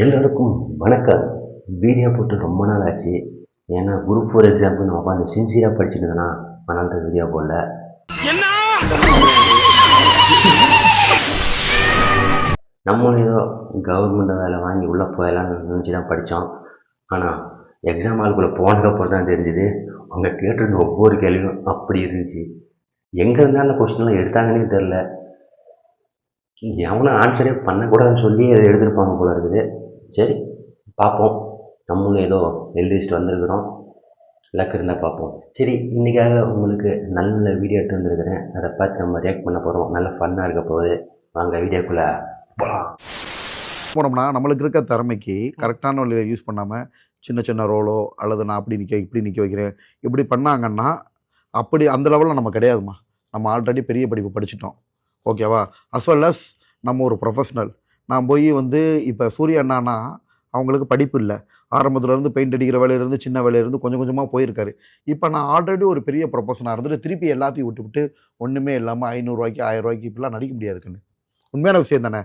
எல்லோருக்கும் வணக்கம். வீடியோ போட்டு ரொம்ப நாள் ஆச்சு. ஏன்னா குரூப் 4 எக்ஸாமுக்கு நான் உட்காந்து சின்சியராக படிச்சுட்டு இருந்தேன்னா அதனால தான் வீடியோ போடல. நம்மளும் ஏதோ கவர்மெண்ட் வேலை வாங்கி உள்ளே போயெல்லாம் நினச்சி தான் படித்தோம். ஆனால் எக்ஸாம் ஹாலுக்குள்ளே போனதுக்கப்புறம் தான் தெரிஞ்சுது அவங்க கேட்டிருந்த ஒவ்வொரு கேள்வியும் அப்படி இருந்துச்சு. எங்கே இருந்தாலும் கொஸ்டின்லாம் எடுத்தாங்கன்னே தெரில. எவனும் ஆன்சரே பண்ணக்கூடாதுன்னு சொல்லி அதை எடுத்துருப்பாங்க போல இருக்குது. சரி பார்ப்போம். நம்மளும் ஏதோ எழுதி வச்சுட்டு வந்திருக்கிறோம். லக் இருந்தால் பார்ப்போம். சரி, இன்றைக்காக உங்களுக்கு நல்ல வீடியோ எடுத்து வந்திருக்கிறேன். அதை பார்த்து நம்ம ரியாக்ட் பண்ண போகிறோம். நல்ல ஃபன்னாக இருக்க போகுது. வாங்க வீடியோக்குள்ளே போகலாம். போனோம்னா நம்மளுக்கு இருக்க திறமைக்கு கரெக்டான வழியில் யூஸ் பண்ணாமல் சின்ன சின்ன ரோலோ அல்லது நான் அப்படி நிற்க இப்படி நிற்க வைக்கிறேன் இப்படி பண்ணாங்கன்னா அப்படி அந்த லெவலில் நம்ம கிடையாதுமா. நம்ம ஆல்ரெடி பெரிய படிப்பு படிச்சிட்டோம், ஓகேவா? அஸ் வெல் அஸ் நம்ம ஒரு ப்ரொஃபஷ்னல். நான் போய் இப்போ சூர்யா அண்ணானா அவங்களுக்கு படிப்பு இல்லை. ஆரம்பத்துலேருந்து பெயிண்ட் அடிக்கிற வேலையிலேருந்து சின்ன வேலையிலேருந்து கொஞ்சம் கொஞ்சமாக போயிருக்காரு. இப்போ நான் ஆல்ரெடி ஒரு பெரிய ப்ரொஃபஷனாக இருந்துட்டு திருப்பி எல்லாத்தையும் விட்டுவிட்டு ஒன்றுமே இல்லாமல் 500 ரூபாய்க்கு 1000 ரூபாய்க்கு இப்படிலாம் நடிக்க முடியாது கண்ணு. உண்மையான விஷயம் தானே.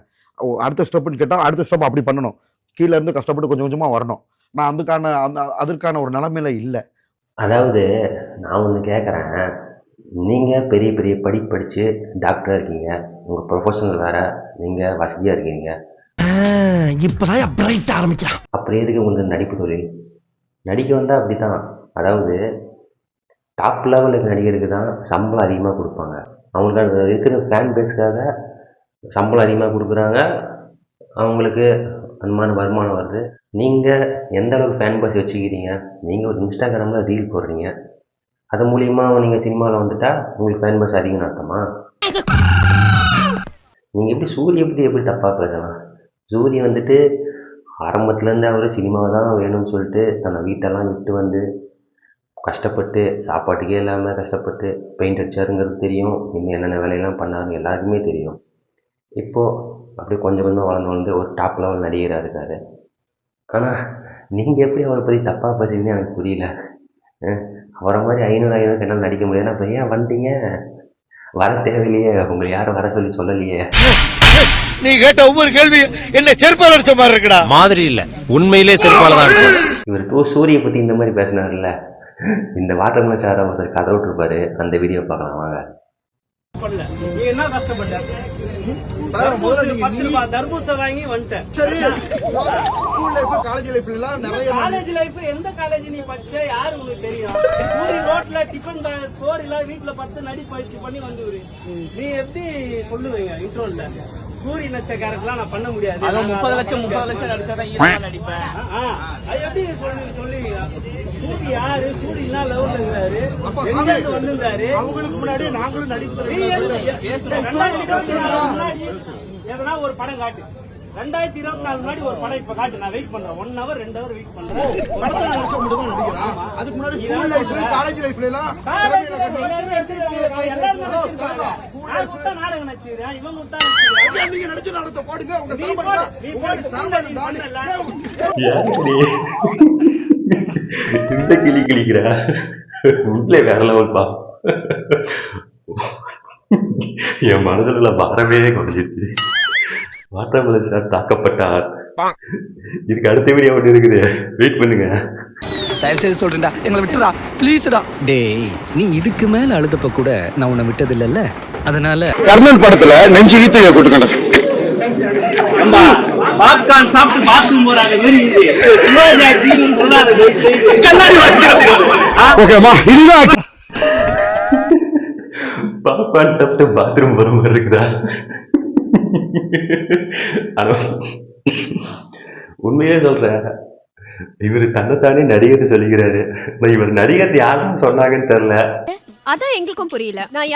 அடுத்த ஸ்டெப்புன்னு கேட்டால் அடுத்த ஸ்டெப் அப்படி பண்ணணும். கீழே இருந்து கஷ்டப்பட்டு கொஞ்சம் கொஞ்சமாக வரணும். நான் அதற்கான ஒரு நிலைமையில இல்லை. அதாவது நான் ஒன்று கேட்குறேன். நீங்கள் பெரிய பெரிய படித்து டாக்டராக இருக்கீங்க, உங்கள் ப்ரொஃபஷனல் வேறு, நீங்கள் வசதியாக இருக்கீங்க. இப்போதான் பிரைட் ஆரம்பிக்கிறான். அப்புறம் எதுக்கு உங்களுக்கு நடிப்பு தொழில்? நடிக்க வந்தால் அப்படி தான். அதாவது டாப் லெவலுக்கு நடிகருக்கு தான் சம்பளம் அதிகமாக கொடுப்பாங்க. அவங்களுக்கு இருக்கிற ஃபேன் பேஸ்க்காக சம்பளம் அதிகமாக கொடுக்குறாங்க. அவங்களுக்கு அந்தமான வருமானம் வருது. நீங்கள் எந்த அளவுக்கு ஃபேன் பேஸ் வச்சுக்கிறீங்க? நீங்கள் ஒரு இன்ஸ்டாகிராமில் ரீல் போடுறீங்க, அது மூலியமாக நீங்கள் சினிமாவில் வந்துட்டால் உங்களுக்கு ஃபேன் பேஸ் அதிகம் அர்த்தமா? நீங்கள் எப்படி சூரிய பற்றி எப்படி தப்பாக பேசலாம்? சூரியன் ஆரம்பத்துலேருந்து அவர் சினிமாவை தான் வேணும்னு சொல்லிட்டு தன்னை வீட்டெல்லாம் விட்டு வந்து கஷ்டப்பட்டு சாப்பாட்டுக்கே இல்லாமல் கஷ்டப்பட்டு பெயிண்ட் அடிச்சாருங்கிறது தெரியும். இன்னும் என்னென்ன வேலையெல்லாம் பண்ணாருன்னு எல்லாருக்குமே தெரியும். இப்போது அப்படியே கொஞ்சம் கொஞ்சம் வளர்ந்து ஒரு டாப் லெவல் நடிகராக இருக்கார். ஆனால் நீங்கள் எப்படி அவரை பற்றி தப்பாக பேசுறீங்கன்னு எனக்கு புரியல. அவரை மாதிரி 500 என்னால் நடிக்க முடியாதுன்னா இப்போ ஏன் வந்துட்டீங்க? வர தேவையில்லையே, உங்களை யாரும் வர சொல்லலையே. நீ கேட்ட ஒவ்வொரு கேள்வி என்ன செருப்பால் அடிச்ச மாதிரி இருக்குடா. மாதிரி இல்ல, உண்மையிலே செருப்பால தான் அடிச்சது. இவர் சூரிய பத்தி இந்த மாதிரி பேசினார்ல, இந்த வாட்டர்மெலன் சாரை ஒருத்தர் கதை விட்டுருப்பாரு. அந்த வீடியோ பார்க்கலாம் வாங்க. நீ என்ன கஷ்டப்பட்ட? தர்பூச வாங்கி வந்துட்டேன். காலேஜ் லைஃப் எந்த காலேஜ் நீ படிச்ச யாரு உங்களுக்கு தெரியும்? ரோட்ல டிஃபன் சோறு இல்லாத வீட்டுல பத்து நடி பயிற்சி பண்ணி வந்துரு. நீ எப்படி சொல்லுவீங்க இன்ட்ரோல்ல? சூரிய நட்ச கேரக்டர்லாம் நான் பண்ண முடியாது. 30 லட்சம் நடிச்சாதான் நடிப்பேன். அது எப்படி சொல்லுவீங்க? சூரிய யாரு? சூரியனா லெவல்ல இருந்தாரு, எங்க வந்திருந்தாரு. அவங்களுக்கு முன்னாடி நாங்களும் நடிப்பு. எதனா ஒரு படம் காட்டு. 2024 முன்னாடி ஒரு படம் இப்ப காட்டு. நான் வெயிட் பண்றேன். 1 hour 2 hour வெயிட் பண்றேன். அதுக்கு முன்னாடி ஸ்கூல் லைஃப்ல காலேஜ் லைஃப்ல எல்லாம் நாடகம் நடிச்சிருக்கேன். இவங்க விட்டா நீங்க நடிச்சு நடத்த போடுங்க. இந்த கிளி கிளிக்கிறா உள்ள வேற லெவல்பா. என் மனதுல பாரமே குறைஞ்சிருச்சு. வாட்டர்மெலன் சார் தாக்கப்பட்டார். இதுக்கு அடுத்த வீடியோ ஒன்று இருக்குது, வெயிட் பண்ணுங்க. தயவு செய்து சொல்றேன்டா, எங்களை விட்டுறா ப்ளீஸ்டா. டேய், நீ இதுக்கு மேல அழுதப்ப கூட நான் உன்னை விட்டது இல்லல்ல. அதனால கர்ணன் படத்துல நெஞ்சு ஈத்தைய கூட்டுக்கண்ட பாப்கார்ன் சாப்பிட்டு பாத்ரூம் போறாங்க. ஓகேமா, இதுதான் பாப்கார்ன் சாப்பிட்டு பாத்ரூம் போற மாதிரி இருக்குதா? உண்மையே சொல்றேன், இவரு தன்னைத்தானே நடிகர் சொல்லிக்கிறாரு. இவர் நடிகர் யாருன்னு சொன்னாங்கன்னு தெரியல. அதான் எங்களுக்கும் புரியல. நான்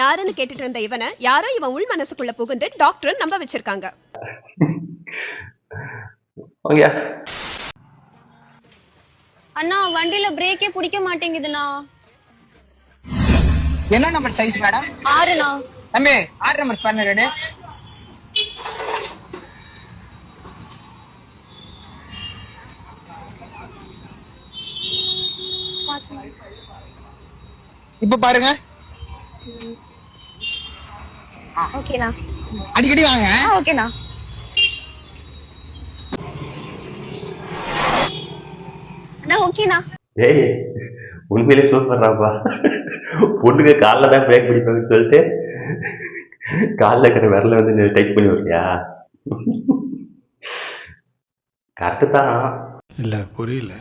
யாருன்னு கேட்டுட்டு இருந்த இவனை யாரோ இவன் உள் மனசுக்குள்ள புகுந்து டாக்டர் நம்ப வச்சிருக்காங்க. அண்ணா, வண்டியில பிரேக்கே பிடிக்க மாட்டேங்குதுண்ணா. என்ன நம்பர் சைஸ் மேடம்? 6ண்ணா. தம்பி 6 நம்பர் ஸ்பேனர் ரெடி. இப்ப பாருங்க. ஓகேண்ணா. அடிக்கடி வாங்க. ஓகேண்ணா. ஓகேண்ணா. ஏய் உண்மையிலே சூப்பர்றாப்பா. பொண்ணுங்க காலில் தான் பிரேக் பிடிப்பாங்கன்னு சொல்லிட்டு காலில் இருக்கிற விரல வந்து டைப் பண்ணி விடுறியா? கரெக்டு தான். இல்ல புரியல.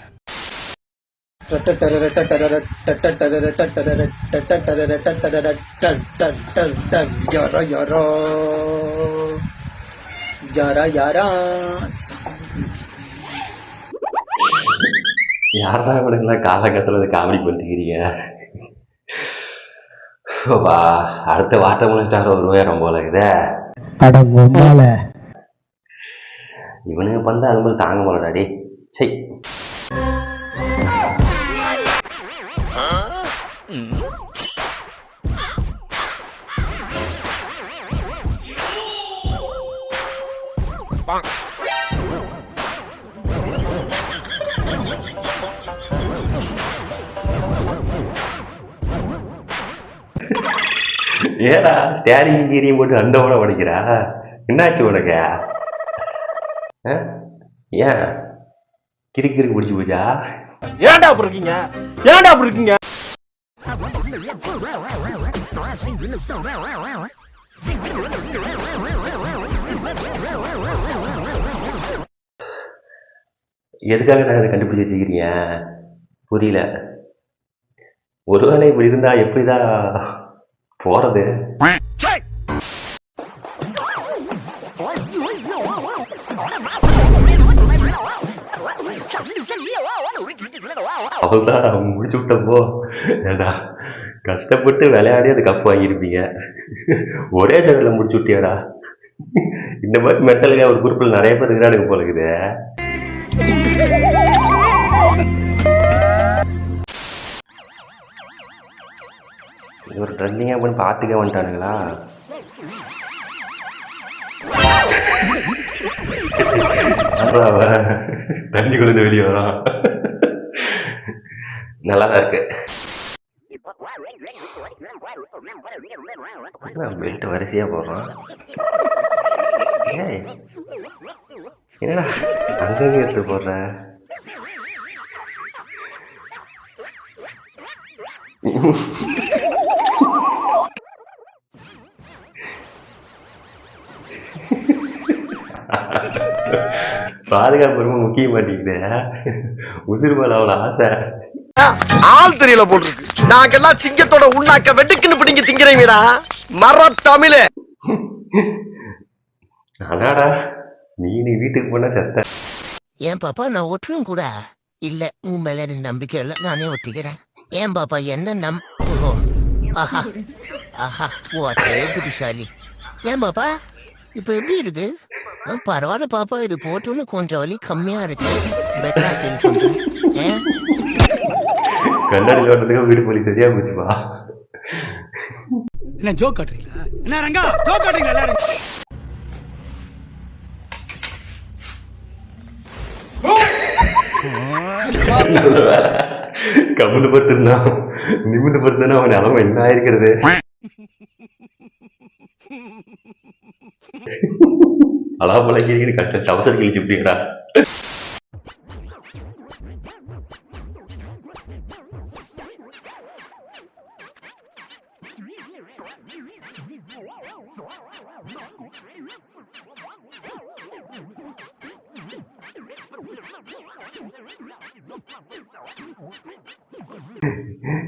யாரா இவனுங்களாம் காலகட்டத்தில் காமெடி பண்ணிக்கிறீங்க? வா அடுத்த வாட்டர் ஸ்டார் வருவே ரொம்ப இருக்குதே. இவனுங்க பண்ண அனுபவம் தாங்க மாட்டாடி. சை ஏடா ஸ்டேரிங் கீரியும் போட்டு அண்டவோட உடைக்கிறா? என்னாச்சு உனக்கு? ஏன் கிறுக்கு பிடிச்சி போச்சா? ஏன்டா அப்படி இருக்கீங்க? ஏன்டா அப்படி இருக்கீங்க? எதுக்காக நான் அதை கண்டுபிடிச்சி வச்சுக்கிறீங்க புரியல. ஒருவேளை இப்படி இருந்தா எப்படிதான் போறது? அவள்தான் முடிச்சு விட்டப்போ ஏடா கஷ்டப்பட்டு விளையாடி அது கப்பு வாங்கியிருப்பீங்க, ஒரே சைடில் முடிச்சு விட்டியாடா. இந்த மாதிரி மென்டலுக்கு ஒரு குரூப்பில் நிறைய பேர் இருக்கிறானுங்க போல இருக்குது. ஒரு ட்ரெண்டிங்காக பண்ணி பார்த்துக்க வந்துட்டானுங்களா? தண்ணி கொடுத்து வெளியே வரான். நல்லா தான் இருக்கு. பெல்ட் வரிசையா போடுறான். ஏய் என்னடா அங்கங்க எடுத்து போடுற? பாதுகாப்பு ரொம்ப முக்கிய மாட்டேங்குது. உசிறு மேல அவ்வளோ ஆசை. ஆள் தெரியல போட்டுருக்கு. நாங்கெல்லாம் சிங்கத்தோட உண்ணாக்க வெட்டுக்குன்னு பிடிங்க திங்கிறீங்கடா மர தமிழே. அடாடா நீ வீட்டுக்கு போனா செத்த. ஏன் பாப்பா நான் ஒட்டுரும் கூட இல்ல, உன் மேல எனக்கு நம்பிக்கை இல்லை, நானே ஒட்டிக்கிறேன். ஏன் பாப்பா என்ன ஆஹா ஆஹா ஓட்டே புத்திசாலி. ஏன் பாப்பா இப்ப எப்படி இருக்கு? பரவாயில்ல பாப்பா, இது போட்டோன்னு கொஞ்சம் வலி கம்மியா இருக்கு. பெட்டரா ஃபீல் பண்றேன். கண்ணாடி ஓட்டுறதுக்கு வீடு போலி சரியா போச்சுப்பா. என்ன ஜோக் காட்டுறீங்களா? என்ன ரங்கா ஜோக் காட்டுறீங்களா எல்லாரும்? கமுந்து படுத்திருந்தான், நிமிந்து படுத்தா அவன் நிலமை என்ன ஆயிருக்கிறது? அலாபலகிரின்னு கஷ்டம் டவசர் கிழிச்சு விட்டீங்கடா.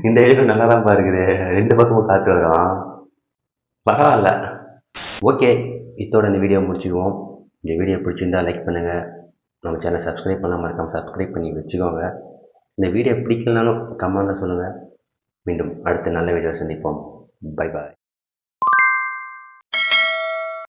இந்த வீடு நல்லா தான் பாருக்குது, ரெண்டு பக்கமும் காற்று வரும், பரவாயில்ல. ஓகே, இதோட இந்த வீடியோ முடிச்சுக்குவோம். இந்த வீடியோ பிடிச்சிருந்தா லைக் பண்ணுங்கள், நம்ம சேனல் சப்ஸ்கிரைப் பண்ணால் மறக்காமல் சப்ஸ்கிரைப் பண்ணி வச்சுக்கோங்க. இந்த வீடியோ பிடிக்கலனாலும் கமெண்ட்டில் சொல்லுங்கள். மீண்டும் அடுத்த நல்ல வீடியோ சந்திப்போம். Bye bye.